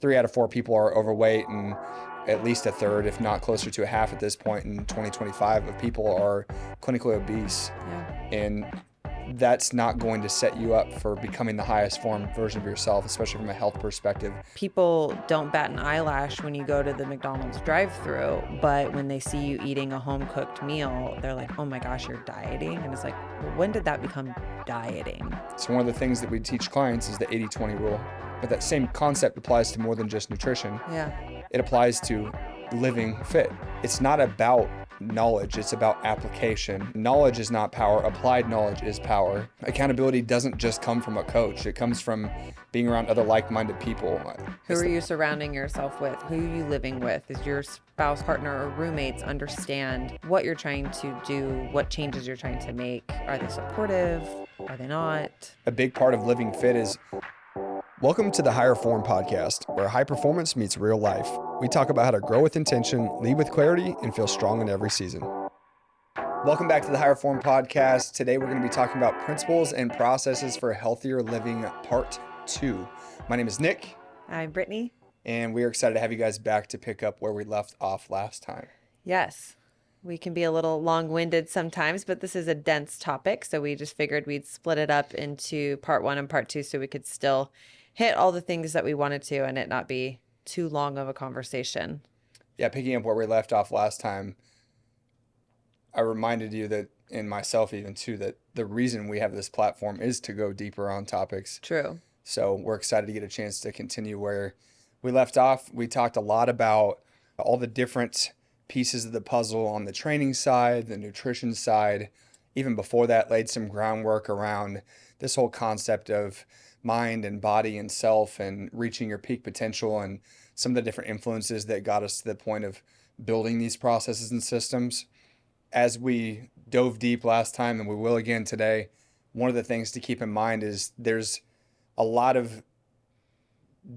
3 out of 4 people are overweight, and at least a third, if not closer to a half at this point in 2025, of people are clinically obese. Yeah. And that's not going to set you up for becoming the highest form version of yourself, especially from a health perspective. People don't bat an eyelash when you go to the McDonald's drive-thru, but when they see you eating a home-cooked meal, they're like, oh my gosh, you're dieting? And it's like, well, when did that become dieting? So one of the things that we teach clients is the 80-20 rule. But that same concept applies to more than just nutrition. Yeah. It applies to living fit. It's not about knowledge, it's about application. Knowledge is not power, applied knowledge is power. Accountability doesn't just come from a coach, it comes from being around other like-minded people. Who are you surrounding yourself with? Who are you living with? Is your spouse, partner, or roommates understand what you're trying to do, what changes you're trying to make? Are they supportive? Are they not? A big part of living fit is welcome to the Higher Form podcast, where high performance meets real life. We talk about how to grow with intention, lead with clarity, and feel strong in every season. Welcome back to the Higher Form podcast. Today we're going to be talking about principles and processes for healthier living, part 2. My name is Nick. I'm Brittany. And we are excited to have you guys back to pick up where we left off last time. Yes. We can be a little long-winded sometimes, but this is a dense topic, so we just figured we'd split it up into part 1 and part 2 so we could still hit all the things that we wanted to and it not be too long of a conversation. Yeah, picking up where we left off last time, I reminded you that, and myself even too, that the reason we have this platform is to go deeper on topics. True. So we're excited to get a chance to continue where we left off. We talked a lot about all the different pieces of the puzzle on the training side, the nutrition side. Even before that, laid some groundwork around this whole concept of mind and body and self and reaching your peak potential and some of the different influences that got us to the point of building these processes and systems. As we dove deep last time, and we will again today, one of the things to keep in mind is there's a lot of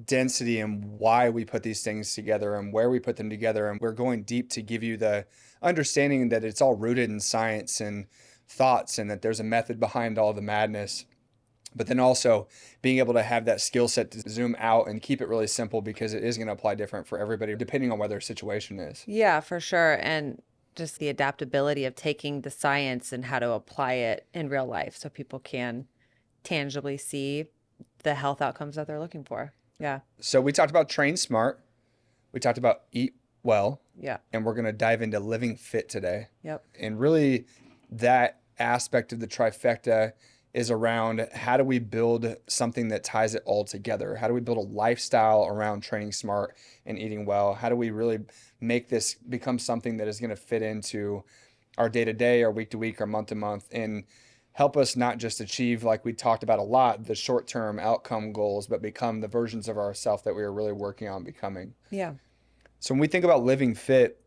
density in why we put these things together and where we put them together. And we're going deep to give you the understanding that it's all rooted in science and thoughts and that there's a method behind all the madness. But then also being able to have that skill set to zoom out and keep it really simple, because it is going to apply different for everybody depending on what their situation is. Yeah, for sure. And just the adaptability of taking the science and how to apply it in real life so people can tangibly see the health outcomes that they're looking for. Yeah. So we talked about train smart. We talked about eat well. Yeah. And we're going to dive into living fit today. Yep. And really that aspect of the trifecta is around how do we build something that ties it all together? How do we build a lifestyle around training smart and eating well? How do we really make this become something that is going to fit into our day-to-day, our week-to-week, our month-to-month, and help us not just achieve, like we talked about a lot, the short-term outcome goals, but become the versions of ourselves that we are really working on becoming. Yeah. So when we think about living fit,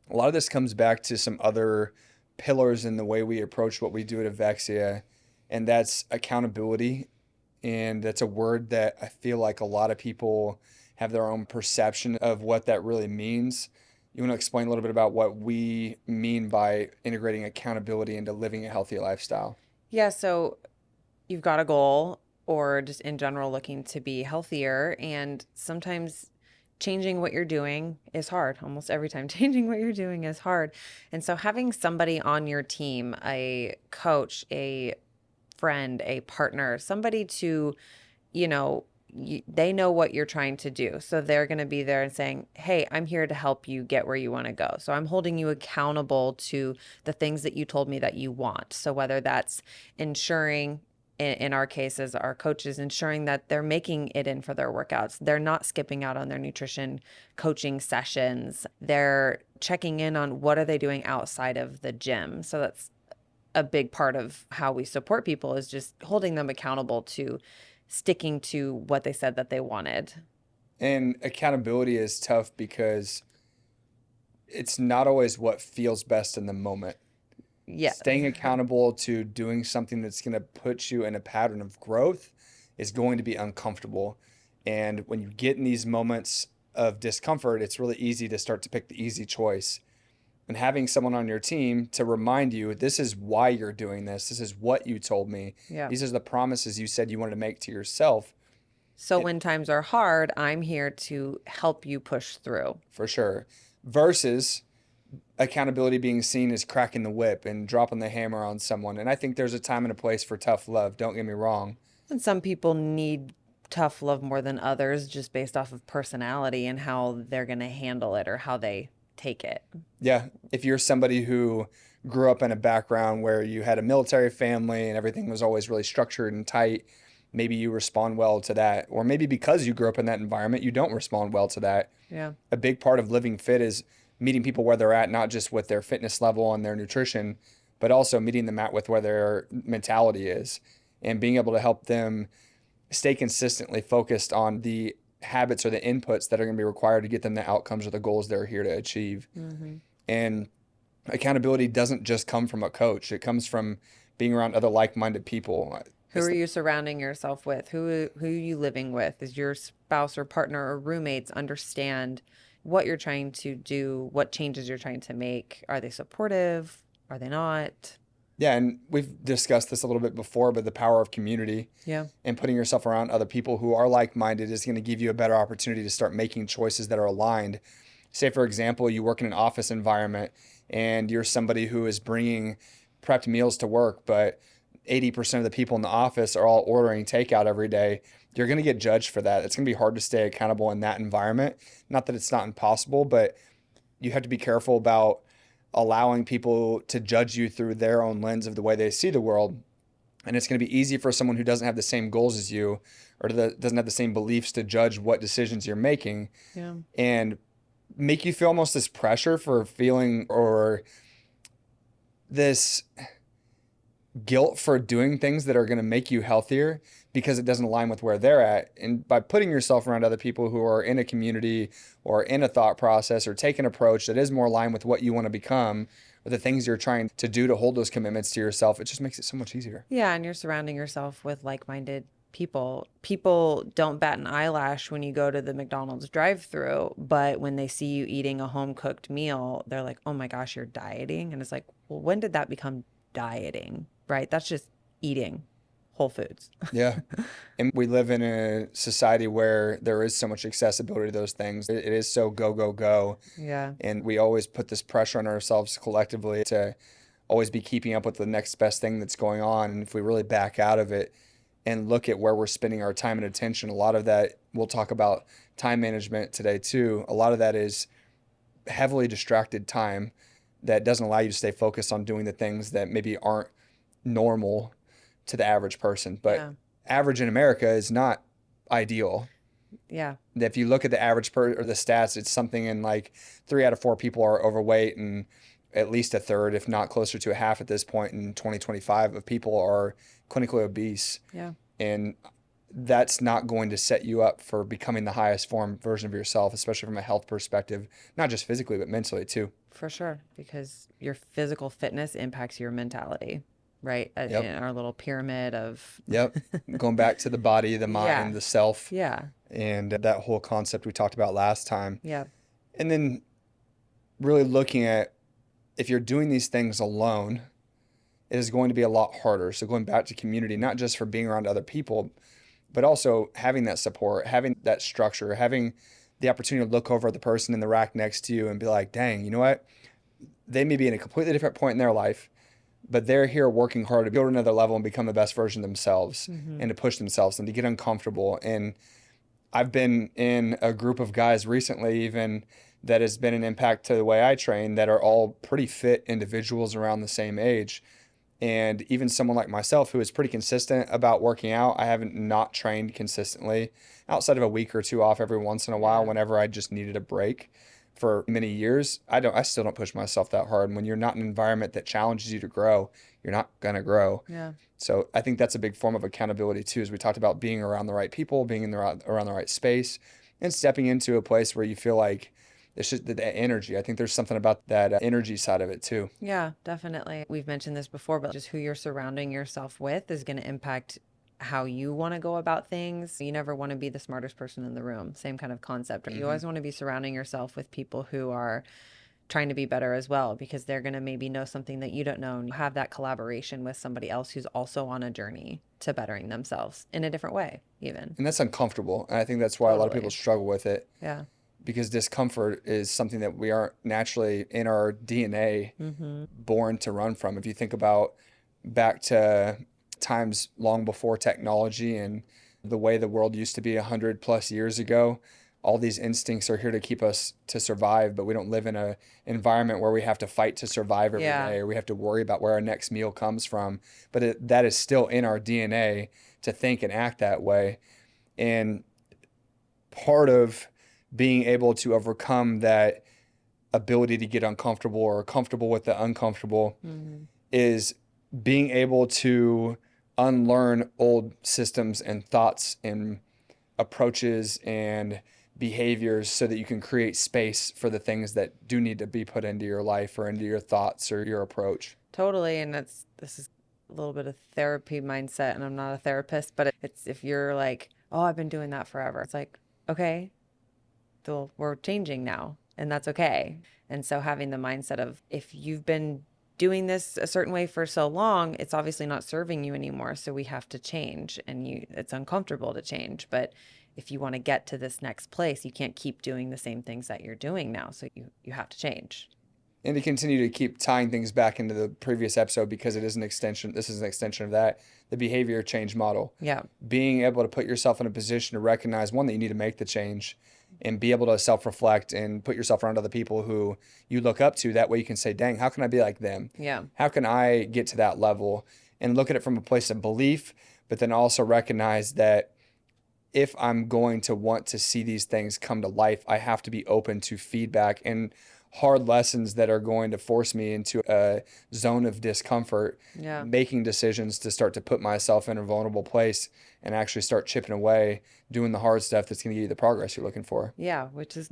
a lot of this comes back to some other pillars in the way we approach what we do at Avexia, and that's accountability. And that's a word that I feel like a lot of people have their own perception of what that really means. You want to explain a little bit about what we mean by integrating accountability into living a healthy lifestyle? Yeah. So you've got a goal, or just in general looking to be healthier, and sometimes changing what you're doing is hard. Almost every time changing what you're doing is hard. And so having somebody on your team, a coach, a friend, a partner, somebody to, they know what you're trying to do. So they're going to be there and saying, hey, I'm here to help you get where you want to go. So I'm holding you accountable to the things that you told me that you want. So whether that's ensuring, in our cases, our coaches ensuring that they're making it in for their workouts, they're not skipping out on their nutrition coaching sessions, they're checking in on what are they doing outside of the gym. So that's a big part of how we support people, is just holding them accountable to sticking to what they said that they wanted. And accountability is tough because it's not always what feels best in the moment. Yeah. Staying accountable to doing something that's going to put you in a pattern of growth is going to be uncomfortable. And when you get in these moments of discomfort, it's really easy to start to pick the easy choice. And having someone on your team to remind you, this is why you're doing this. This is what you told me. Yeah. These are the promises you said you wanted to make to yourself. So when times are hard, I'm here to help you push through. For sure. Versus accountability being seen as cracking the whip and dropping the hammer on someone. And I think there's a time and a place for tough love. Don't get me wrong. And some people need tough love more than others just based off of personality and how they're going to handle it or how they take it. Yeah. If you're somebody who grew up in a background where you had a military family and everything was always really structured and tight, maybe you respond well to that. Or maybe because you grew up in that environment, you don't respond well to that. Yeah. A big part of living fit is meeting people where they're at, not just with their fitness level and their nutrition, but also meeting them at with where their mentality is and being able to help them stay consistently focused on the habits or the inputs that are going to be required to get them the outcomes or the goals they're here to achieve. Mm-hmm. And accountability doesn't just come from a coach. It comes from being around other like-minded people. Who are you surrounding yourself with? Who are you living with? Is your spouse or partner or roommates understand what you're trying to do, what changes you're trying to make? Are they supportive? Are they not? Yeah, and we've discussed this a little bit before, but the power of community Yeah. and putting yourself around other people who are like-minded is going to give you a better opportunity to start making choices that are aligned. Say, for example, you work in an office environment and you're somebody who is bringing prepped meals to work, but 80% of the people in the office are all ordering takeout every day. You're going to get judged for that. It's going to be hard to stay accountable in that environment. Not that it's not impossible, but you have to be careful about allowing people to judge you through their own lens of the way they see the world. And it's going to be easy for someone who doesn't have the same goals as you or doesn't have the same beliefs to judge what decisions you're making Yeah. and make you feel almost this pressure for feeling or this guilt for doing things that are going to make you healthier because it doesn't align with where they're at. And by putting yourself around other people who are in a community or in a thought process or take an approach that is more aligned with what you want to become or the things you're trying to do to hold those commitments to yourself, it just makes it so much easier. Yeah, and you're surrounding yourself with like-minded people. People don't bat an eyelash when you go to the McDonald's drive-through, but when they see you eating a home-cooked meal, they're like, "Oh my gosh, you're dieting." And it's like, "Well, when did that become dieting?" Right? That's just eating Whole Foods. Yeah. And we live in a society where there is so much accessibility to those things. It is so go, go, go. Yeah. And we always put this pressure on ourselves collectively to always be keeping up with the next best thing that's going on. And if we really back out of it and look at where we're spending our time and attention, a lot of that, we'll talk about time management today too. A lot of that is heavily distracted time that doesn't allow you to stay focused on doing the things that maybe aren't normal to the average person. But Yeah. average in America is not ideal. Yeah. If you look at the average or the stats, it's something in like 3 out of 4 people are overweight, and at least a third, if not closer to a half at this point in 2025, of people are clinically obese. Yeah. And that's not going to set you up for becoming the highest form version of yourself, especially from a health perspective, not just physically, but mentally too. For sure, because your physical fitness impacts your mentality, right? Yep. In our little pyramid of Yep. Going back to the body, the mind, Yeah. the self, yeah, and that whole concept we talked about last time. yeah, And then really looking at if you're doing these things alone, it is going to be a lot harder. So going back to community, not just for being around other people, but also having that support, having that structure, having the opportunity to look over at the person in the rack next to you and be like, dang, you know what? They may be in a completely different point in their life, but they're here working hard to go to another level and become the best version of themselves and to push themselves and to get uncomfortable. And I've been in a group of guys recently, even that has been an impact to the way I train, that are all pretty fit individuals around the same age. And even someone like myself who is pretty consistent about working out, I haven't not trained consistently outside of a week or two off every once in a while Yeah. whenever I just needed a break for many years. I still don't push myself that hard. And when you're not in an environment that challenges you to grow, you're not going to grow. yeah, So I think that's a big form of accountability too, as we talked about being around the right people, being in around the right space, and stepping into a place where you feel like it's just the energy. I think there's something about that energy side of it too. yeah, definitely. We've mentioned this before, but just who you're surrounding yourself with is going to impact how you want to go about things. You never want to be the smartest person in the room. Same kind of concept. You always want to be surrounding yourself with people who are trying to be better as well, because they're going to maybe know something that you don't know, and you have that collaboration with somebody else who's also on a journey to bettering themselves in a different way even. And that's uncomfortable. And I think that's why a lot of people Totally. struggle with it, Yeah. because discomfort is something that we aren't naturally in our DNA born to run from. If you think about back to times long before technology and the way the world used to be 100+ years ago, all these instincts are here to keep us to survive, but we don't live in a environment where we have to fight to survive every Yeah. day, or we have to worry about where our next meal comes from. But that is still in our DNA to think and act that way. And part of being able to overcome that ability to get uncomfortable or comfortable with the uncomfortable is being able to unlearn old systems and thoughts and approaches and behaviors so that you can create space for the things that do need to be put into your life or into your thoughts or your approach. Totally. And this is a little bit of therapy mindset, and I'm not a therapist, but it's, if you're like, oh, I've been doing that forever. It's like, okay, well, we're changing now, and that's okay. And so having the mindset of, if you've been doing this a certain way for so long, it's obviously not serving you anymore. So we have to change, and it's uncomfortable to change. But if you want to get to this next place, you can't keep doing the same things that you're doing now. So you have to change. And to continue to keep tying things back into the previous episode, because it is an extension, this is an extension of that, the behavior change model. Yeah. Being able to put yourself in a position to recognize, one, that you need to make the change, and be able to self-reflect and put yourself around other people who you look up to. That way you can say, dang, how can I be like them? Yeah. How can I get to that level? And look at it from a place of belief, but then also recognize that if I'm going to want to see these things come to life, I have to be open to feedback and hard lessons that are going to force me into a zone of discomfort, Yeah. making decisions to start to put myself in a vulnerable place and actually start chipping away, doing the hard stuff that's going to give you the progress you're looking for. Yeah. Which is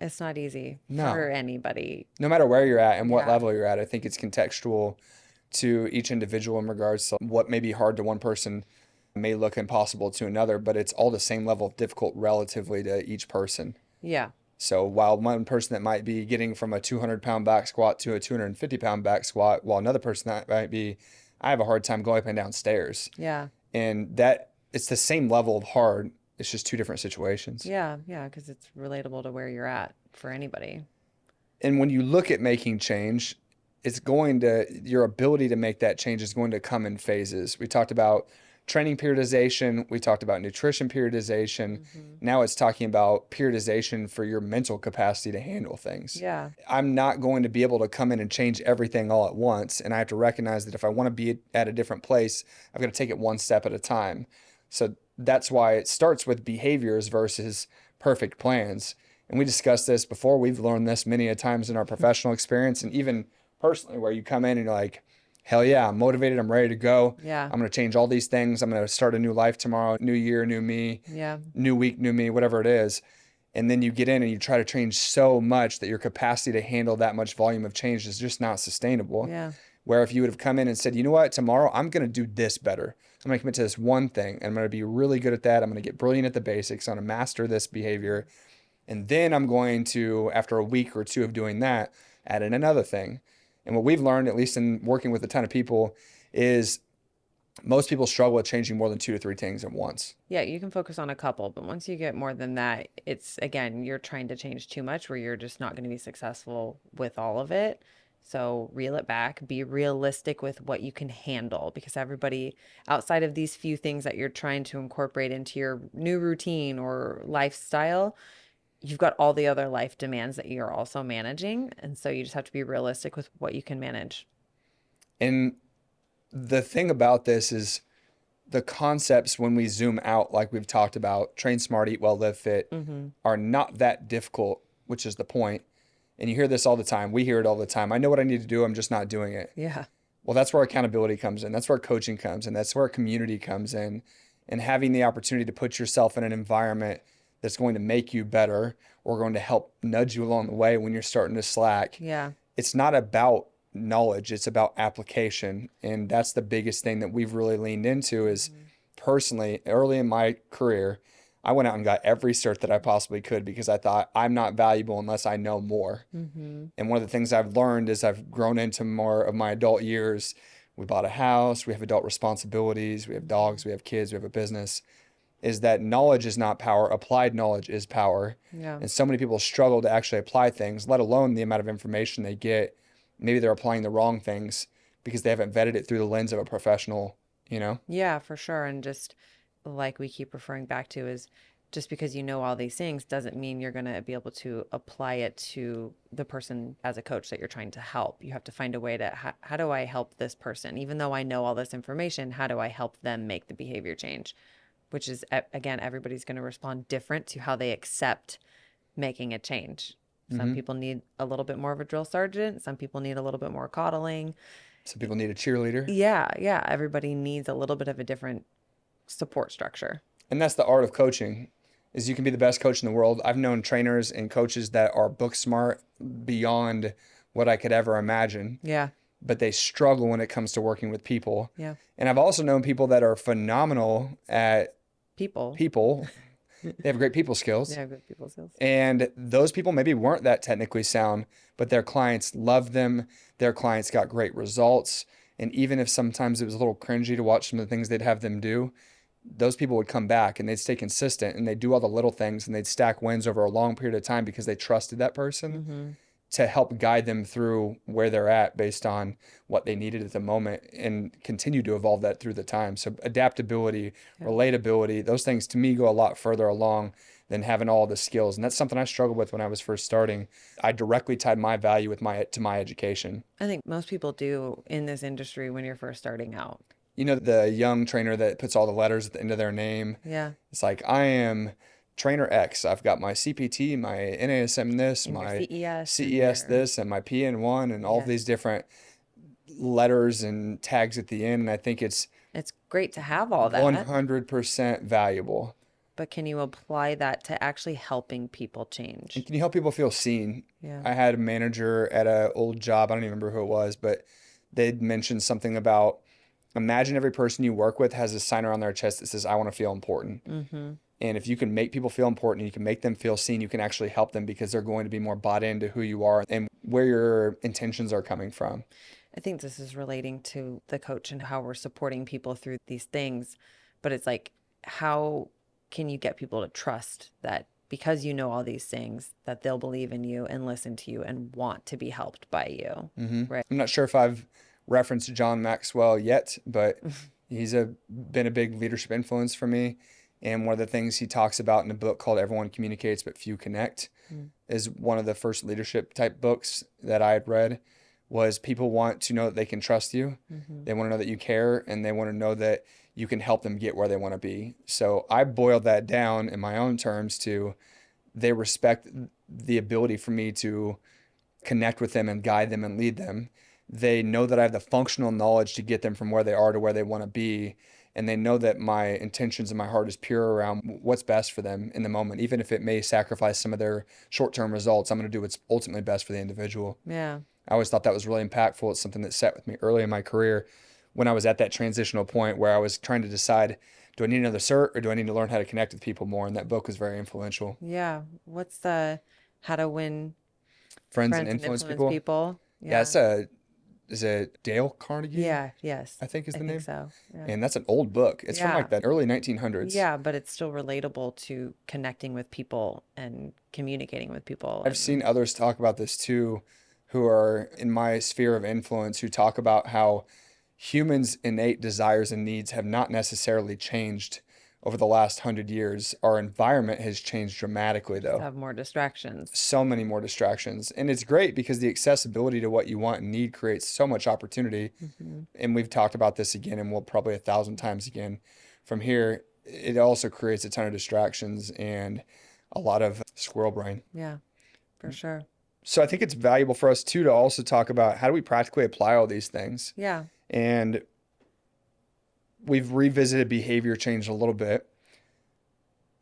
it's not easy No. for anybody. No matter where you're at and what Yeah. level you're at, I think it's contextual to each individual in regards to what may be hard to one person may look impossible to another, but it's all the same level of difficult relatively to each person. Yeah. So while one person that might be getting from a 200-pound back squat to a 250-pound back squat, while another person that might be, I have a hard time going up and down stairs. Yeah. And that it's the same level of hard. It's just two different situations. Yeah. Yeah. Because it's relatable to where you're at for anybody. And when you look at making change, your ability to make that change is going to come in phases. We talked about training periodization. We talked about nutrition periodization. Now it's talking about periodization for your mental capacity to handle things. Yeah. I'm not going to be able to come in and change everything all at once. And I have to recognize that if I want to be at a different place, I've got to take it one step at a time. So that's why it starts with behaviors versus perfect plans. And we discussed this before. We've learned this many a times in our professional experience and even personally, where you come in and you're like, hell yeah, I'm motivated. I'm ready to go. Yeah. I'm going to change all these things. I'm going to start a new life tomorrow, new year, new me, Yeah. new week, new me, whatever it is. And then you get in and you try to change so much that your capacity to handle that much volume of change is just not sustainable. Yeah. Where if you would have come in and said, you know what, tomorrow I'm going to do this better. I'm going to commit to this one thing and I'm going to be really good at that. I'm going to get brilliant at the basics. I'm going to master this behavior. And then I'm going to, after a week or two of doing that, add in another thing. And what we've learned, at least in working with a ton of people, is most people struggle with changing more than 2 to 3 things at once. Yeah, you can focus on a couple, but once you get more than that, it's, again, you're trying to change too much where you're just not going to be successful with all of it. So reel it back, be realistic with what you can handle, because everybody outside of these few things that you're trying to incorporate into your new routine or lifestyle, you've got all the other life demands that you're also managing. And so you just have to be realistic with what you can manage. And the thing about this is the concepts, when we zoom out, like we've talked about, train smart, eat well, live fit, are not that difficult, which is the point. And you hear this all the time. We hear it all the time. I know what I need to do. I'm just not doing it. Yeah. Well, that's where accountability comes in. That's where coaching comes in. That's where community comes in. And having the opportunity to put yourself in an environment that's going to make you better or going to help nudge you along the way when you're starting to slack. Yeah. It's not about knowledge, it's about application. And that's the biggest thing that we've really leaned into is personally, early in my career, I went out and got every cert that I possibly could because I thought I'm not valuable unless I know more. Mm-hmm. And one of the things I've learned as I've grown into more of my adult years, we bought a house, we have adult responsibilities, we have dogs, we have kids, we have a business, is that knowledge is not power, applied knowledge is power. Yeah. And so many people struggle to actually apply things, let alone the amount of information they get. Maybe they're applying the wrong things because they haven't vetted it through the lens of a professional, you know? Yeah, for sure. And just like we keep referring back to is just because you know all these things doesn't mean you're going to be able to apply it to the person as a coach that you're trying to help. You have to find a way to, how do I help this person? Even though I know all this information, how do I help them make the behavior change? Which is, again, everybody's going to respond different to how they accept making a change. Some people need a little bit more of a drill sergeant. Some people need a little bit more coddling. Some people need a cheerleader. Yeah. Everybody needs a little bit of a different support structure. And that's the art of coaching, is you can be the best coach in the world. I've known trainers and coaches that are book smart beyond what I could ever imagine, Yeah. but they struggle when it comes to working with people. Yeah. And I've also known people that are phenomenal at People. They have great people skills. Yeah, good people skills. And those people maybe weren't that technically sound, but their clients loved them. Their clients got great results. And even if sometimes it was a little cringy to watch some of the things they'd have them do, those people would come back and they'd stay consistent and they'd do all the little things and they'd stack wins over a long period of time because they trusted that person to help guide them through where they're at based on what they needed at the moment, and continue to evolve that through the time. So adaptability, relatability, those things to me go a lot further along than having all the skills. And that's something I struggled with when I was first starting. I directly tied my value with my education. I think most people do in this industry when you're first starting out. You know, the young trainer that puts all the letters at the end of their name. Yeah. It's like, I am trainer X. I've got my CPT, my NASM this, And your my CES and CES your- this, and my PN1, and all of these different letters and tags at the end. And I think it's It's great to have all that, 100% valuable. but can you apply that to actually helping people change? And can you help people feel seen? Yeah. I had a manager at an old job. I don't even remember who it was, but they'd mentioned something about, imagine every person you work with has a sign on their chest that says, I want to feel important. Mm-hmm. And if you can make people feel important, you can make them feel seen, you can actually help them because they're going to be more bought into who you are and where your intentions are coming from. I think this is relating to the coach and how we're supporting people through these things. But it's like, how can you get people to trust that because you know all these things, that they'll believe in you and listen to you and want to be helped by you? Right. I'm not sure if I've referenced John Maxwell yet, but he's been a big leadership influence for me. And one of the things he talks about in a book called Everyone Communicates But Few Connect is one of the first leadership type books that I had read. Was people want to know that they can trust you. They want to know that you care, and they want to know that you can help them get where they want to be. So I boiled that down in my own terms to, they respect the ability for me to connect with them and guide them and lead them. They know that I have the functional knowledge to get them from where they are to where they want to be. And they know that my intentions and my heart is pure around what's best for them in the moment. Even if it may sacrifice some of their short-term results, I'm going to do what's ultimately best for the individual. Yeah. I always thought that was really impactful. It's something that sat with me early in my career when I was at that transitional point where I was trying to decide, do I need another cert or do I need to learn how to connect with people more? And that book was very influential. Yeah. What's the how to win Friends friends and and influence influence people. people? Yeah, is it Dale Carnegie? Yeah. Yes. I think is the I name. think so. Yeah. And that's an old book. It's from Yeah. like the early 1900s. Yeah, but it's still relatable to connecting with people and communicating with people. I've seen others talk about this too, who are in my sphere of influence, who talk about how humans' innate desires and needs have not necessarily changed over the last 100 years. Our environment has changed dramatically, though. have more distractions. So many more distractions. And it's great because the accessibility to what you want and need creates so much opportunity. And we've talked about this again, and we'll probably 1,000 times again from here. It also creates a ton of distractions and a lot of squirrel brain. Yeah, for sure. So I think it's valuable for us too to also talk about how do we practically apply all these things. Yeah. And we've revisited behavior change a little bit.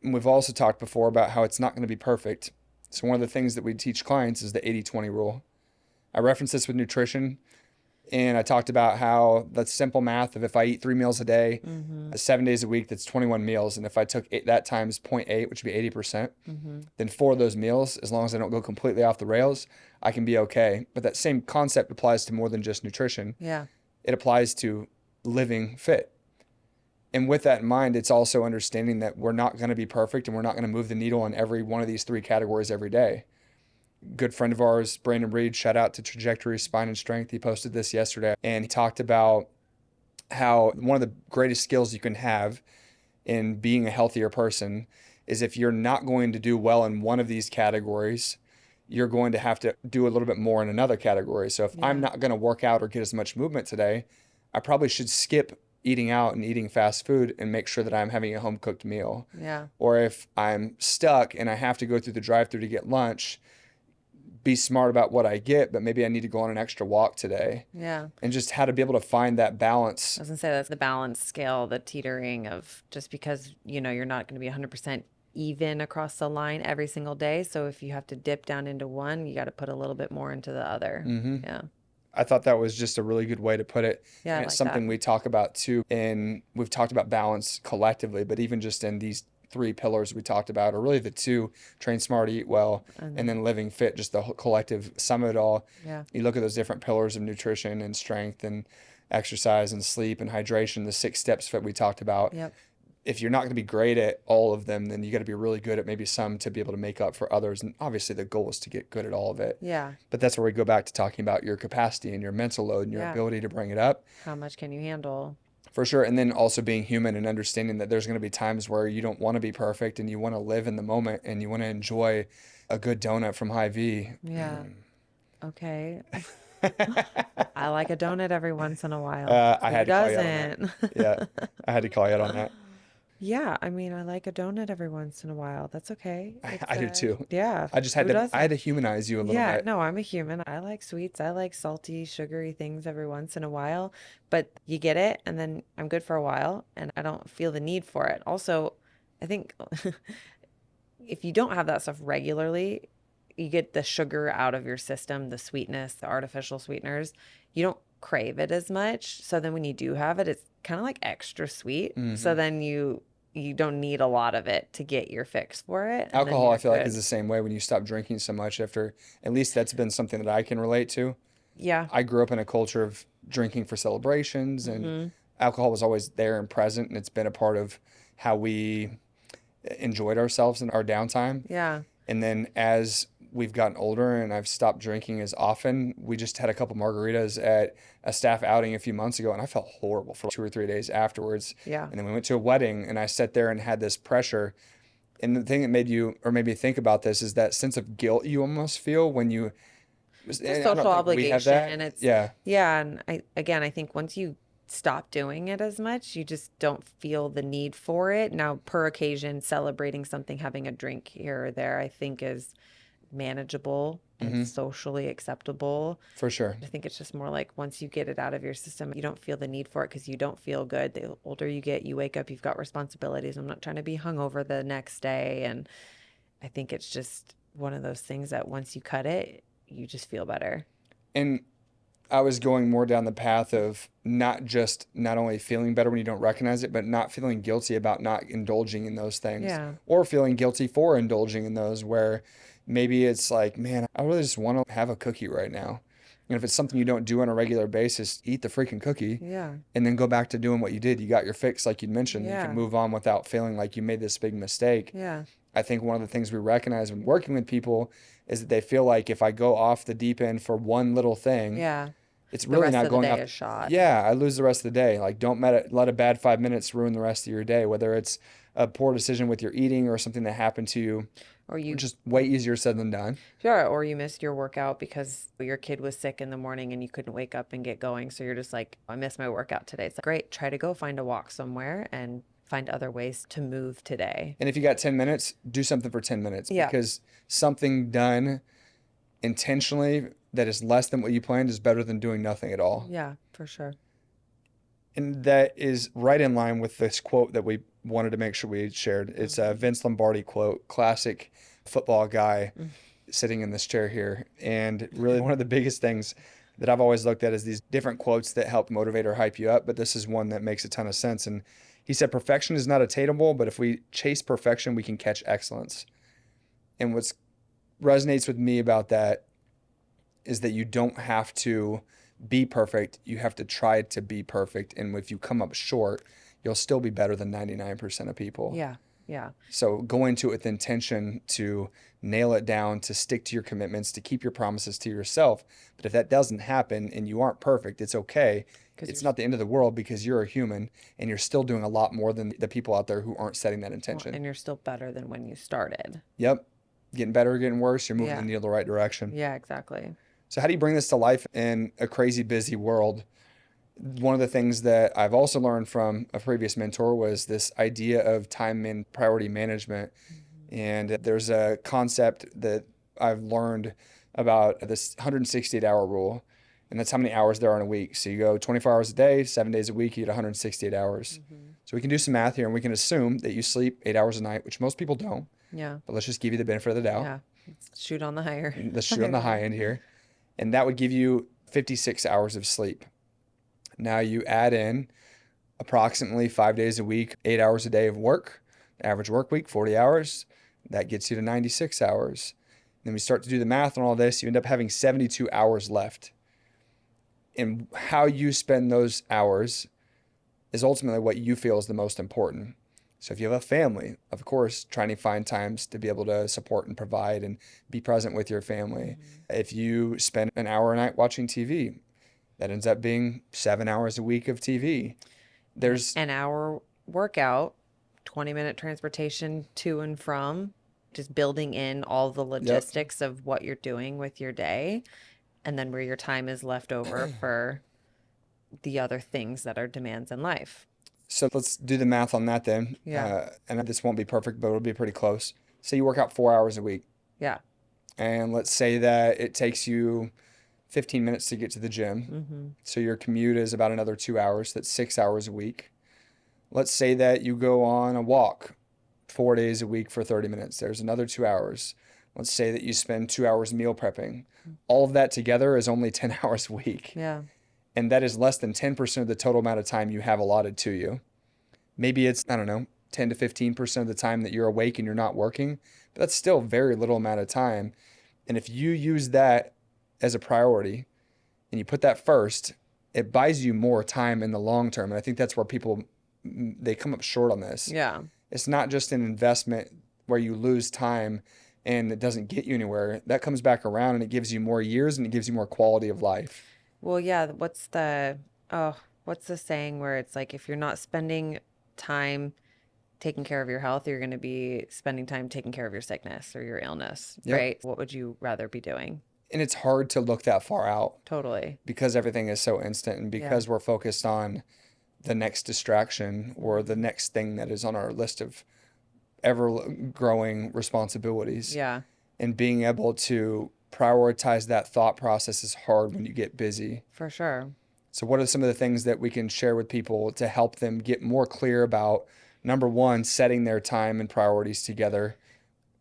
And we've also talked before about how it's not going to be perfect. So one of the things that we teach clients is the 80-20 rule. I reference this with nutrition. And I talked about how that's simple math of if I eat 3 meals a day, Mm-hmm. 7 days a week, that's 21 meals. And if I took that times 0.8, which would be 80%, Mm-hmm. then 4 of those meals, as long as I don't go completely off the rails, I can be okay. But that same concept applies to more than just nutrition. Yeah. It applies to living fit. And with that in mind, it's also understanding that we're not going to be perfect and we're not going to move the needle on every one of these 3 categories every day. Good friend of ours, Brandon Reed, shout out to Trajectory Spine and Strength. He posted this yesterday and he talked about how one of the greatest skills you can have in being a healthier person is if you're not going to do well in one of these categories, you're going to have to do a little bit more in another category. So if I'm Yeah. not going to work out or get as much movement today, I probably should skip eating out and eating fast food and make sure that I'm having a home cooked meal. Yeah. Or if I'm stuck and I have to go through the drive-through to get lunch, be smart about what I get, but maybe I need to go on an extra walk today. Yeah. And just how to be able to find that balance. I was gonna say that's the balance scale, the teetering of just because, you're not gonna be 100% even across the line every single day. So if you have to dip down into one, you got to put a little bit more into the other. Yeah. I thought that was just a really good way to put it. Yeah, I And it's like something that. we talk about too. And we've talked about balance collectively, but even just in these 3 pillars we talked about, or really the two: train smart, eat well, And and then living fit, just the whole collective sum of it all. yeah. You look at those different pillars of nutrition and strength and exercise and sleep and hydration, the 6 steps that we talked about. Yep. If you're not going to be great at all of them, then you got to be really good at maybe some to be able to make up for others. And obviously the goal is to get good at all of it. Yeah. But that's where we go back to talking about your capacity and your mental load and your Yeah. ability to bring it up How much can you handle? for sure. And then also being human and understanding that there's going to be times where you don't want to be perfect and you want to live in the moment and you want to enjoy a good donut from Hy-Vee. Yeah. Okay. I like a donut every once in a while. I Who had to call you out on that. doesn't? Yeah, I had to call you out on that. Yeah, I mean, I like a donut every once in a while. That's okay. I do too. Yeah, I just who had to doesn't? humanize you a little Yeah, bit. no, I'm a human. I like sweets. I like salty, sugary things every once in a while, but you get it, and then I'm good for a while, and I don't feel the need for it. Also, I think if you don't have that stuff regularly, you get the sugar out of your system, the sweetness, the artificial sweeteners. You don't crave it as much. So then when you do have it, it's kind of like extra sweet. So then you don't need a lot of it to get your fix for it, and then Alcohol, I you're feel like, is good. the same way when you stop drinking so much after, at least that's been something that I can relate to. Yeah. I grew up in a culture of drinking for celebrations, and alcohol was always there and present, and it's been a part of how we enjoyed ourselves in our downtime. Yeah. And then as we've gotten older and I've stopped drinking as often, we just had a couple margaritas at a staff outing a few months ago, and I felt horrible for 2 or 3 days afterwards. Yeah. And then we went to a wedding, and I sat there and had this pressure. And the thing that made me think about this is that sense of guilt you almost feel when you, It's and a I don't social think we have obligation, that. and it's Yeah, yeah, and I think once you stop doing it as much, you just don't feel the need for it. Now, per occasion, celebrating something, having a drink here or there, I think is manageable and socially acceptable. for sure. I think it's just more like once you get it out of your system, you don't feel the need for it because you don't feel good. The older you get, you wake up, you've got responsibilities. I'm not trying to be hungover the next day. And I think it's just one of those things that once you cut it, you just feel better. And I was going more down the path of not only feeling better when you don't recognize it, but not feeling guilty about not indulging in those things, Yeah. or feeling guilty for indulging in those where maybe it's like, man, I really just want to have a cookie right now. And if it's something you don't do on a regular basis, eat the freaking cookie Yeah. and then go back to doing what you did. You got your fix, like you mentioned. You Yeah. can move on without feeling like you made this big mistake. Yeah. I think one of the things we recognize when working with people is that they feel like if I go off the deep end for one little thing, Yeah. it's The really rest not of the going day off. is shot. Yeah, I lose the rest of the day. Like, don't let a bad 5 minutes ruin the rest of your day, whether it's a poor decision with your eating or something that happened to you, Or you, which is way easier said than done. sure, or you missed your workout because your kid was sick in the morning and you couldn't wake up and get going. So you're just like, I missed my workout today. It's like, great, try to go find a walk somewhere and find other ways to move today. And if you got 10 minutes, do something for 10 minutes Yeah. because something done intentionally that is less than what you planned is better than doing nothing at all. Yeah, for sure. And that is right in line with this quote that we wanted to make sure we shared. It's a Vince Lombardi quote, classic football guy sitting in this chair here. And really one of the biggest things that I've always looked at as these different quotes that help motivate or hype you up, but this is one that makes a ton of sense. And he said, perfection is not attainable, but if we chase perfection, we can catch excellence. And what resonates with me about that is that you don't have to be perfect. You have to try to be perfect. And if you come up short, you'll still be better than 99% of people. Yeah. Yeah. So go into it with intention to nail it down, to stick to your commitments, to keep your promises to yourself. But if that doesn't happen and you aren't perfect, it's okay. It's not the end of the world because you're a human and you're still doing a lot more than the people out there who aren't setting that intention. And you're still better than when you started. Yep. Getting better, getting worse. You're moving Yeah. the needle the right direction. Yeah, exactly. So how do you bring this to life in a crazy busy world? One of the things that I've also learned from a previous mentor was this idea of time and priority management. And there's a concept that I've learned about this 168-hour rule. And that's how many hours there are in a week. So you go 24 hours a day, 7 days a week, you get 168 hours. So we can do some math here and we can assume that you sleep 8 hours a night, which most people don't. Yeah. But let's just give you the benefit of the doubt. Yeah. Let's shoot on the higher. Let's shoot on the high end here. And that would give you 56 hours of sleep. Now you add in approximately 5 days a week, 8 hours a day of work, average work week, 40 hours. That gets you to 96 hours. Then we start to do the math on all this. You end up having 72 hours left. And how you spend those hours is ultimately what you feel is the most important. So if you have a family, of course, trying to find times to be able to support and provide and be present with your family. If you spend an hour a night watching TV, that ends up being 7 hours a week of TV. There's An hour workout, 20-minute transportation to and from, just building in all the logistics of what you're doing with your day, and then where your time is left over for the other things that are demands in life. So let's do the math on that then. Yeah. And this won't be perfect, but it'll be pretty close. Say you work out 4 hours a week. Yeah. And let's say that it takes you 15 minutes to get to the gym. So your commute is about another 2 hours. That's 6 hours a week. Let's say that you go on a walk 4 days a week for 30 minutes. There's another 2 hours. Let's say that you spend 2 hours meal prepping. All of that together is only 10 hours a week. Yeah. And that is less than 10% of the total amount of time you have allotted to you. Maybe it's, I don't know, 10 to 15% of the time that you're awake and you're not working, but that's still very little amount of time. And if you use that as a priority and you put that first, it buys you more time in the long term. And I think that's where people, they come up short on this. Yeah. It's not just an investment where you lose time and it doesn't get you anywhere. That comes back around and it gives you more years and it gives you more quality of life. Well, yeah, what's the saying where it's like if you're not spending time taking care of your health, you're going to be spending time taking care of your sickness or your illness, right? What would you rather be doing? And it's hard to look that far out Totally. because everything is so instant and because we're focused on the next distraction or the next thing that is on our list of ever growing responsibilities. Yeah. And being able to prioritize that thought process is hard when you get busy. For sure. So what are some of the things that we can share with people to help them get more clear about, number one, setting their time and priorities together?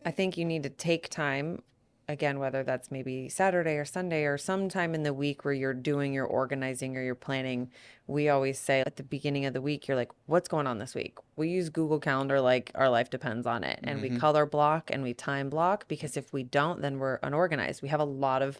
I think you need to take time, again, whether that's maybe Saturday or Sunday or sometime in the week where you're doing your organizing or your planning. We always say at the beginning of the week, you're like, what's going on this week? We use Google Calendar like our life depends on it. And we color block and we time block, because if we don't, then we're unorganized. We have a lot of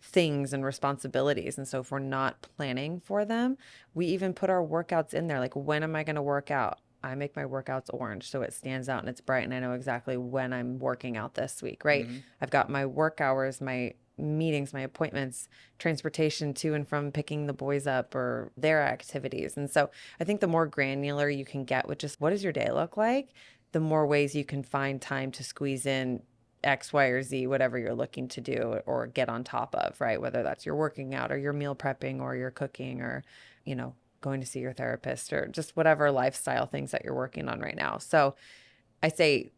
things and responsibilities. And so if we're not planning for them, we even put our workouts in there. Like, when am I going to work out? I make my workouts orange so it stands out and it's bright and I know exactly when I'm working out this week, right? I've got my work hours, my meetings, my appointments, transportation to and from picking the boys up or their activities. And so I think the more granular you can get with just what does your day look like, the more ways you can find time to squeeze in X, Y, or Z, whatever you're looking to do or get on top of, right? Whether that's your working out or your meal prepping or your cooking or, you know, going to see your therapist or just whatever lifestyle things that you're working on right now. So I say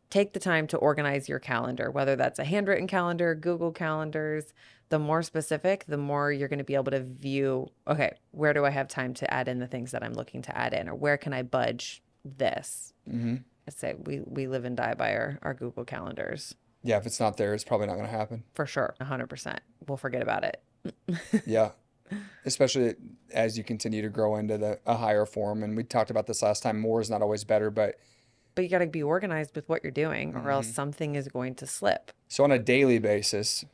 take the time to organize your calendar, whether that's a handwritten calendar, Google calendars. The more specific, the more you're going to be able to view, okay, where do I have time to add in the things that I'm looking to add in, or where can I budge this? I say we live and die by our Google calendars. Yeah, if it's not there, it's probably not going to happen. For sure. 100%. We'll forget about it. Yeah. Especially as you continue to grow into a higher form. And we talked about this last time. More is not always better, but But you got to be organized with what you're doing, or else mhm. something is going to slip. So on a daily basis,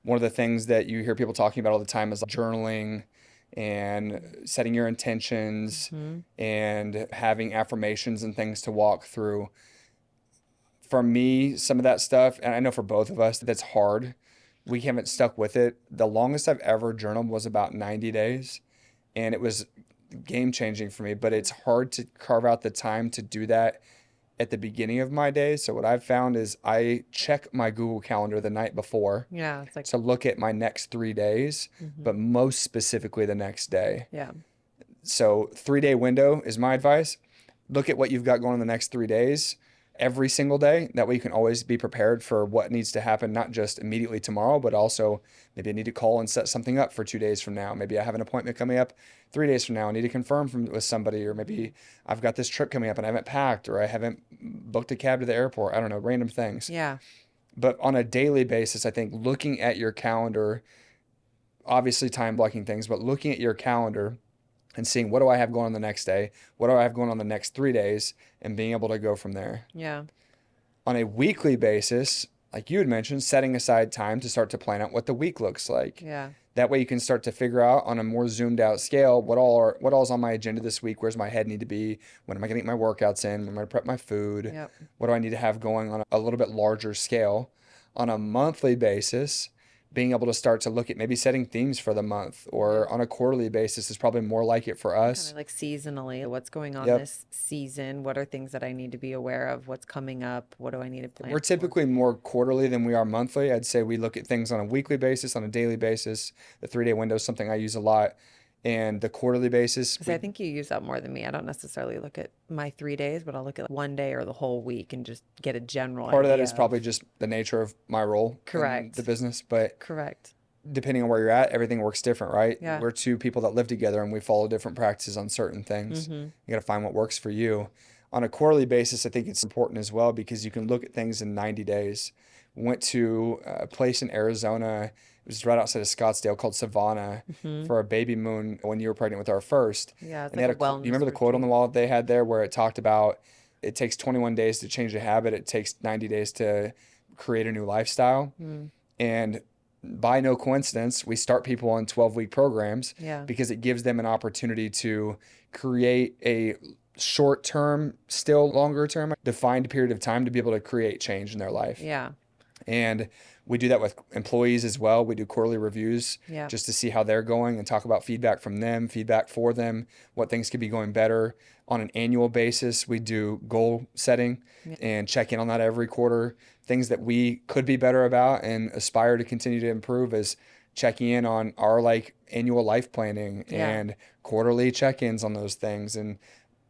one of the things that you hear people talking about all the time is like journaling and setting your intentions Hmm. and having affirmations and things to walk through. For me, some of that stuff, and I know for both of us, that's hard. We haven't stuck with it. The longest I've ever journaled was about 90 days, and it was game changing for me, but it's hard to carve out the time to do that at the beginning of my day. So what I've found is I check my Google Calendar the night before Yeah, it's like, to look at my next 3 days, hmm, but most specifically the next day. yeah, So 3 day window is my advice. Look at what you've got going in the next 3 days every single day. That way you can always be prepared for what needs to happen, not just immediately tomorrow, but also maybe I need to call and set something up for 2 days from now. Maybe I have an appointment coming up 3 days from now. I need to confirm with somebody, or maybe I've got this trip coming up and I haven't packed, or I haven't booked a cab to the airport. I don't know, random things. yeah, But on a daily basis, I think looking at your calendar, obviously time blocking things, but looking at your calendar and seeing what do I have going on the next day, what do I have going on the next 3 days, and being able to go from there. yeah, On a weekly basis, like you had mentioned, setting aside time to start to plan out what the week looks like. yeah, That way you can start to figure out on a more zoomed out scale what all is on my agenda this week, where's my head need to be, when am I gonna get my workouts in, when am I gonna prep my food, yep. what do I need to have going on a little bit larger scale. On a monthly basis, being able to start to look at maybe setting themes for the month, Yeah. or on a quarterly basis is probably more like it for Kind us. of like seasonally, what's going on Yep. this season? What are things that I need to be aware of? What's coming up? What do I need to plan We're for? typically more quarterly than we are monthly. I'd say we look at things on a weekly basis, on a daily basis. The 3 day window is something I use a lot. And the quarterly basis, Because I think you use that more than me. I don't necessarily look at my 3 days, but I'll look at one day or the whole week and just get a general part of that is idea probably of. just the nature of my role in the Correct. business. But Correct. depending on where you're at, everything works different, right? Yeah. We're two people that live together and we follow different practices on certain things. Mm-hmm. You got to find what works for you. On a quarterly basis, I think it's important as well because you can look at things in 90 days. We went to a place in Arizona. It was right outside of Scottsdale called Savannah Mm-hmm. for a baby moon when you were pregnant with our first. Yeah, it's And they like had a do you wellness remember the quote on the retreat. wall that they had there where it talked about it takes 21 days to change a habit, it takes 90 days to create a new lifestyle. Mm. And by no coincidence, we start people on 12-week programs Yeah. because it gives them an opportunity to create a short term, still longer term, defined period of time to be able to create change in their life. Yeah. And we do that with employees as well. We do quarterly reviews Yeah. just to see how they're going and talk about feedback from them, feedback for them, what things could be going better. On an annual basis, we do goal setting Yeah. and check in on that every quarter. Things that we could be better about and aspire to continue to improve is checking in on our like annual life planning Yeah. and quarterly check-ins on those things and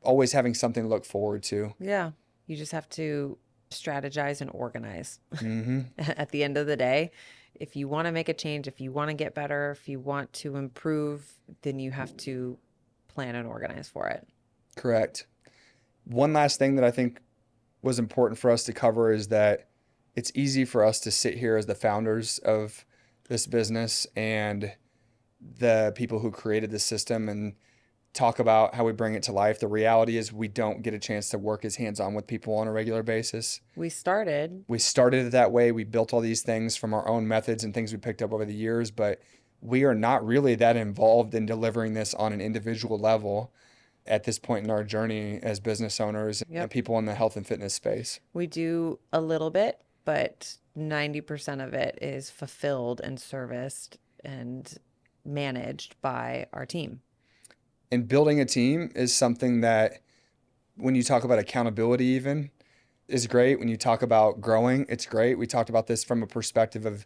always having something to look forward to. Yeah. You just have to strategize and organize. Hmm. At the end of the day, if you want to make a change, if you want to get better, if you want to improve, then you have to plan and organize for it. Correct. One last thing that I think was important for us to cover is that it's easy for us to sit here as the founders of this business and the people who created the system and talk about how we bring it to life. The reality is we don't get a chance to work as hands-on with people on a regular basis. We started, We started it that way. We built all these things from our own methods and things we picked up over the years, but we are not really that involved in delivering this on an individual level at this point in our journey as business owners and yep, people in the health and fitness space. we do a little bit, but 90% of it is fulfilled and serviced and managed by our team. And building a team is something that when you talk about accountability even is great. When you talk about growing, it's great. We talked about this from a perspective of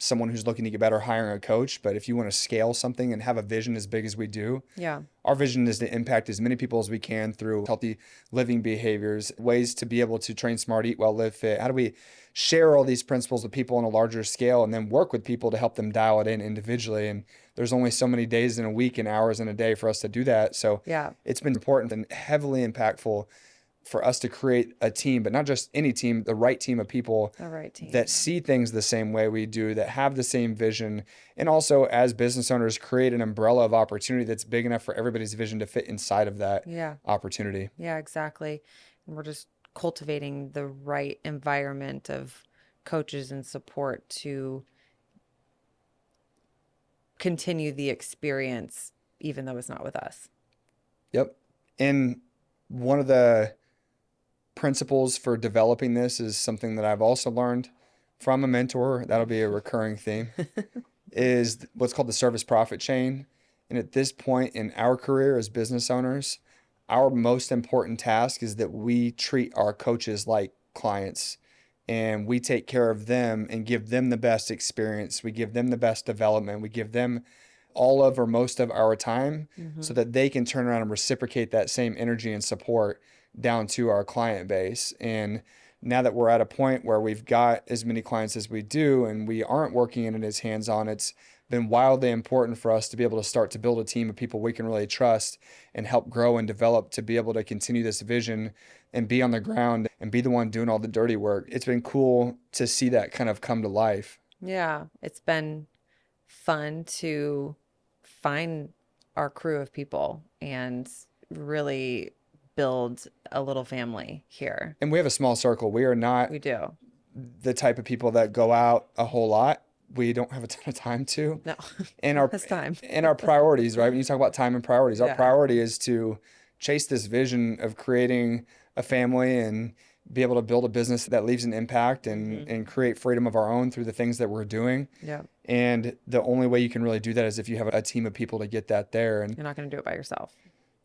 someone who's looking to get better hiring a coach, but if you want to scale something and have a vision as big as we do, Yeah. our vision is to impact as many people as we can through healthy living behaviors, ways to be able to train smart, eat well, live fit. How do we share all these principles with people on a larger scale and then work with people to help them dial it in individually? And there's only so many days in a week and hours in a day for us to do that. So Yeah. it's been important and heavily impactful for us to create a team, but not just any team, the right team of people The right team. that see things the same way we do, that have the same vision, and also as business owners create an umbrella of opportunity that's big enough for everybody's vision to fit inside of that Yeah. opportunity. Yeah, exactly. And we're just cultivating the right environment of coaches and support to continue the experience, even though it's not with us. Yep. And one of the principles for developing this is something that I've also learned from a mentor. That'll be a recurring theme, is what's called the service profit chain. And at this point in our career as business owners, our most important task is that we treat our coaches like clients, and we take care of them and give them the best experience. We give them the best development. We give them all of or most of our time so that they can turn around and reciprocate that same energy and support down to our client base. And now that we're at a point where we've got as many clients as we do and we aren't working in it as hands-on, it's been wildly important for us to be able to start to build a team of people we can really trust and help grow and develop to be able to continue this vision and be on the ground and be the one doing all the dirty work. It's been cool to see that kind of come to life. Yeah, it's been fun to find our crew of people and really build a little family here. And we have a small circle. We are not We do. the type of people that go out a whole lot. We don't have a ton of time to. No, And our this time. and our priorities, right? When you talk about time and priorities, our Yeah. priority is to chase this vision of creating a family and be able to build a business that leaves an impact and create freedom of our own through the things that we're doing. Yeah. And the only way you can really do that is if you have a team of people to get that there. And You're not going to do it by yourself.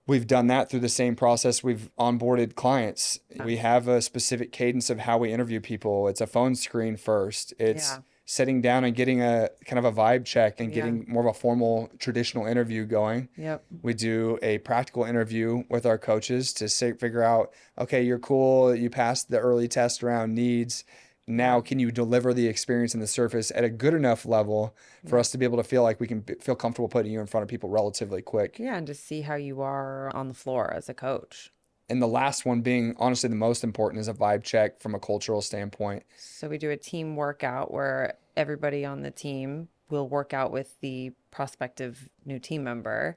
we've done that through the same process. We've onboarded clients. We have a specific cadence of how we interview people. It's a phone screen first. It's Yeah. sitting down and getting a kind of a vibe check and Yeah. getting more of a formal traditional interview going. Yep. We do a practical interview with our coaches to figure out, okay, you're cool. You passed the early test around needs. Now, can you deliver the experience in the surface at a good enough level for us to be able to feel like we can feel comfortable putting you in front of people relatively quick? Yeah, and just see how you are on the floor as a coach. And the last one being honestly the most important is a vibe check from a cultural standpoint. So we do a team workout where everybody on the team will work out with the prospective new team member.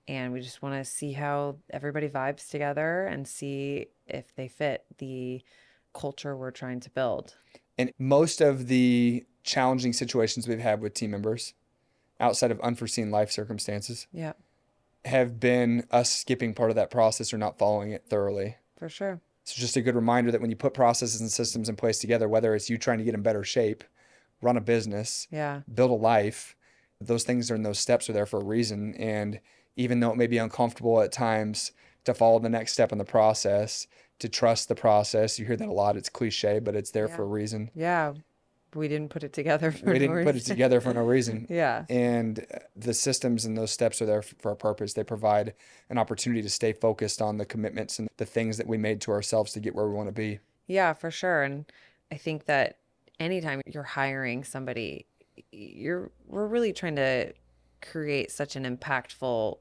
And we just want to see how everybody vibes together and see if they fit the culture we're trying to build. And most of the challenging situations we've had with team members, outside of unforeseen life circumstances, Yeah, have been us skipping part of that process or not following it thoroughly. for sure. So just a good reminder that when you put processes and systems in place together, whether it's you trying to get in better shape, run a business, Yeah. build a life, those things are in those steps are there for a reason. And even though it may be uncomfortable at times to follow the next step in the process, to trust the process, you hear that a lot. It's cliche, but it's there for a reason. Yeah. We didn't put it together for We no didn't put it reason. together for no reason. Yeah. And the systems and those steps are there for a purpose. They provide an opportunity to stay focused on the commitments and the things that we made to ourselves to get where we want to be. Yeah, for sure. And I think that anytime you're hiring somebody, we're really trying to create such an impactful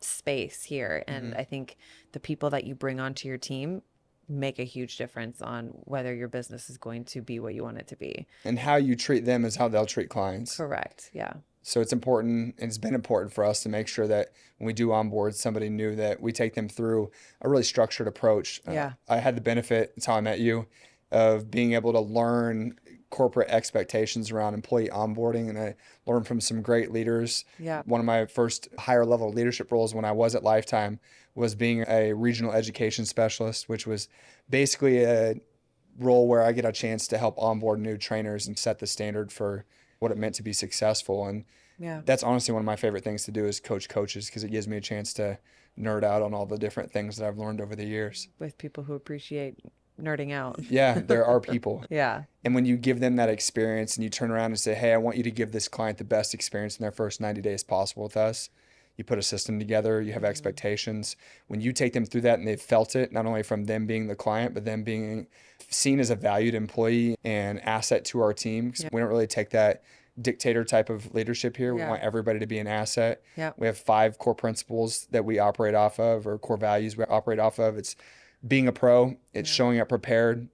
space here. And I think the people that you bring onto your team make a huge difference on whether your business is going to be what you want it to be. And how you treat them is how they'll treat clients. Correct. Yeah. So it's important, and it's been important for us to make sure that when we do onboard somebody new, that we take them through a really structured approach. Yeah. I had the benefit, it's how I met you, of being able to learn corporate expectations around employee onboarding, and I learned from some great leaders. Yeah. One of my first higher level leadership roles when I was at Lifetime was being a regional education specialist, which was basically a role where I get a chance to help onboard new trainers and set the standard for what it meant to be successful. And Yeah. that's honestly one of my favorite things to do is coach coaches, because it gives me a chance to nerd out on all the different things that I've learned over the years. With people who appreciate nerding out. Yeah, there are people. Yeah. And when you give them that experience and you turn around and say, hey, I want you to give this client the best experience in their first 90 days possible with us. You put a system together, you have expectations. When you take them through that and they've felt it, not only from them being the client, but them being seen as a valued employee and asset to our team. 'Cause we don't really take that dictator type of leadership here. We Yeah. want everybody to be an asset. Yeah. We have 5 core principles that we operate off of, or core values we operate off of. It's being a pro, it's Yeah. showing up prepared,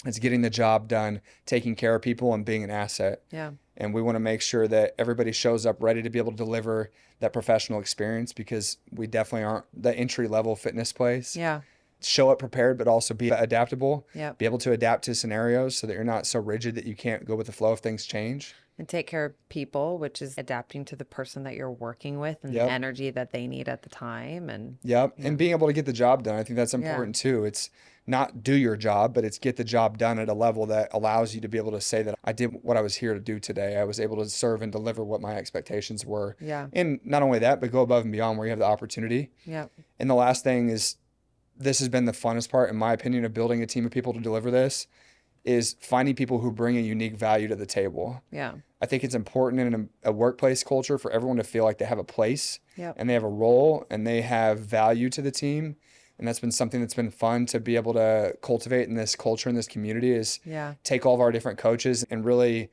it's getting the job done, taking care of people, and being an asset. Yeah. And we want to make sure that everybody shows up ready to be able to deliver that professional experience, because we definitely aren't the entry level fitness place. Yeah. Show up prepared, but also be adaptable, Yep. be able to adapt to scenarios so that you're not so rigid that you can't go with the flow if things change. And take care of people, which is adapting to the person that you're working with and the Yep. energy that they need at the time. And Yep. Yeah. And being able to get the job done. I think that's Yeah. important too. It's not do your job, but it's get the job done at a level that allows you to be able to say that I did what I was here to do today. I was able to serve and deliver what my expectations were. Yeah. And not only that, but go above and beyond where you have the opportunity. Yep. And the last thing is, this has been the funnest part, in my opinion, of building a team of people to deliver this, is finding people who bring a unique value to the table. Yeah. I think it's important in a workplace culture for everyone to feel like they have a place Yep. and they have a role and they have value to the team. And that's been something that's been fun to be able to cultivate in this culture, in this community, is Yeah. take all of our different coaches and really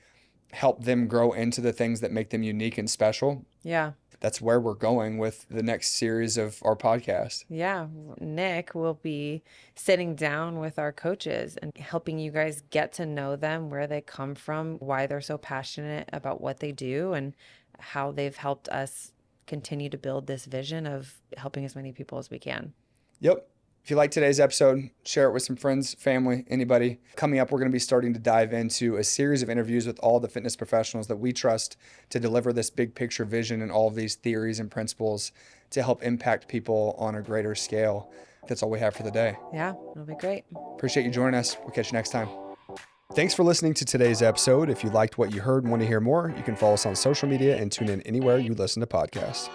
help them grow into the things that make them unique and special. Yeah. That's where we're going with the next series of our podcast. Yeah. Nick will be sitting down with our coaches and helping you guys get to know them, where they come from, why they're so passionate about what they do, and how they've helped us continue to build this vision of helping as many people as we can. Yep. If you like today's episode, share it with some friends, family, anybody. Coming up, we're going to be starting to dive into a series of interviews with all the fitness professionals that we trust to deliver this big picture vision and all of these theories and principles to help impact people on a greater scale. That's all we have for the day. Yeah, it'll be great. Appreciate you joining us. We'll catch you next time. Thanks for listening to today's episode. If you liked what you heard and want to hear more, you can follow us on social media and tune in anywhere you listen to podcasts.